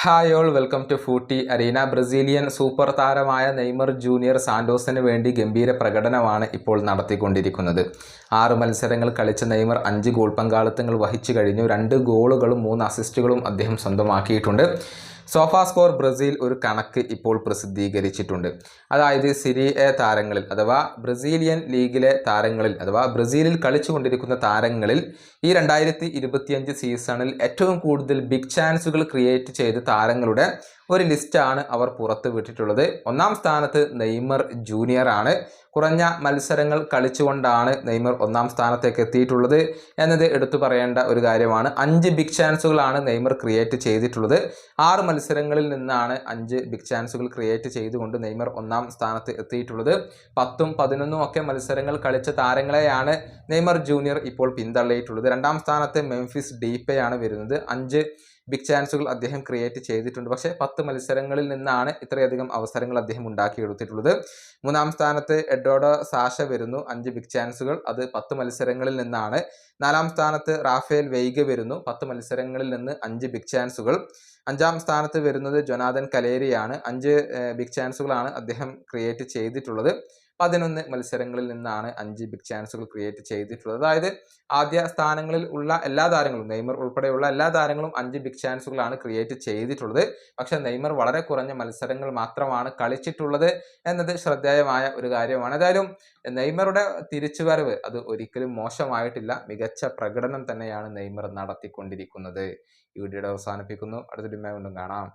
Hi all welcome to footy arena. Brazilian super താരമായ Neymar junior സാന്റോസിന് വേണ്ടി ഗംഭീര പ്രകടനമാണ് ഇപ്പോൾ നടത്തിക്കൊണ്ടിരിക്കുന്നത്. 6 മത്സരങ്ങൾ കളിച്ച നെയ്മർ 5 ഗോൾ പങ്കാളിത്തങ്ങൾ വഹിച്ചു കഴിഞ്ഞു. 2 ഗോളുകളും 3 അസിസ്റ്റുകളും അദ്ദേഹം സ്വന്തമാക്കിയിട്ടുണ്ട്. സോഫാ സ്കോർ ബ്രസീൽ ഒരു കണക്ക് ഇപ്പോൾ പ്രസിദ്ധീകരിച്ചിട്ടുണ്ട്. അതായത് സിരി എ താരങ്ങളിൽ അഥവാ ബ്രസീലിയൻ ലീഗിലെ താരങ്ങളിൽ അഥവാ ബ്രസീലിൽ കളിച്ചുകൊണ്ടിരിക്കുന്ന താരങ്ങളിൽ ഈ 2025 സീസണിൽ ഏറ്റവും കൂടുതൽ ബിഗ് ചാൻസുകൾ ക്രിയേറ്റ് ചെയ്ത താരങ്ങളുടെ ഒരു ലിസ്റ്റാണ് അവർ പുറത്തു വിട്ടിട്ടുള്ളത്. 1-ാം സ്ഥാനത്ത് നെയ്മർ ജൂനിയർ ആണ്. കുറഞ്ഞ മത്സരങ്ങൾ കളിച്ചുകൊണ്ടാണ് നെയ്മർ 1-ാം സ്ഥാനത്തേക്ക് എത്തിയിട്ടുള്ളത് എന്നത് എടുത്തു പറയേണ്ട ഒരു കാര്യമാണ്. 5 ബിഗ് ചാൻസുകളാണ് നെയ്മർ ക്രിയേറ്റ് ചെയ്തിട്ടുള്ളത്. 6 മത്സരങ്ങളിൽ നിന്നാണ് 5 ബിഗ് ചാൻസുകൾ ക്രിയേറ്റ് ചെയ്തുകൊണ്ട് നെയ്മർ 1-ാം സ്ഥാനത്ത് എത്തിയിട്ടുള്ളത്. 10ഉം 11ഉം ഒക്കെ മത്സരങ്ങൾ കളിച്ച താരങ്ങളെയാണ് നെയ്മർ ജൂനിയർ ഇപ്പോൾ പിന്തള്ളിയിട്ടുള്ളത്. 2-ാം സ്ഥാനത്ത് മെംഫിസ് ഡീപ്പയാണ് വരുന്നത്. 5 ബിഗ് ചാൻസുകൾ അദ്ദേഹം ക്രിയേറ്റ് ചെയ്തിട്ടുണ്ട്. പക്ഷേ 10 മത്സരങ്ങളിൽ നിന്നാണ് ഇത്രയധികം അവസരങ്ങൾ അദ്ദേഹം ഉണ്ടാക്കിയെടുത്തിട്ടുള്ളത്. 3-ാം സ്ഥാനത്ത് എഡ്വാർഡോ സാഷ വരുന്നു. 5 ബിഗ് ചാൻസുകൾ, അത് 10 മത്സരങ്ങളിൽ നിന്നാണ്. 4-ാം സ്ഥാനത്ത് റാഫേൽ വെയ്ഗ വരുന്നു. 10 മത്സരങ്ങളിൽ നിന്ന് 5 ബിഗ് ചാൻസുകൾ. 5-ാം സ്ഥാനത്ത് വരുന്നത് ജൊനാഥൻ കലേരിയാണ്. 5 ബിഗ് ചാൻസുകളാണ് അദ്ദേഹം ക്രിയേറ്റ് ചെയ്തിട്ടുള്ളത്. 11 മത്സരങ്ങളിൽ നിന്നാണ് 5 ബിഗ് ചാൻസുകൾ ക്രിയേറ്റ് ചെയ്തിട്ടുള്ളത്. അതായത് ആദ്യ സ്ഥാനങ്ങളിൽ ഉള്ള എല്ലാ താരങ്ങളും, നെയ്മർ ഉൾപ്പെടെയുള്ള എല്ലാ താരങ്ങളും 5 ബിഗ് ചാൻസുകളാണ് ക്രിയേറ്റ് ചെയ്തിട്ടുള്ളത്. പക്ഷേ നെയ്മർ വളരെ കുറഞ്ഞ മത്സരങ്ങൾ മാത്രമാണ് കളിച്ചിട്ടുള്ളത് എന്നത് ശ്രദ്ധേയമായ ഒരു കാര്യമാണ്. ഏതായാലും നെയ്മറുടെ തിരിച്ചുവരവ് അത് ഒരിക്കലും മോശമായിട്ടില്ല. മികച്ച പ്രകടനം തന്നെയാണ് നെയ്മർ നടത്തിക്കൊണ്ടിരിക്കുന്നത്. ഈ വീഡിയോയുടെ അവസാനിപ്പിക്കുന്നു. അടുത്ത വീണ്ടും കാണാം.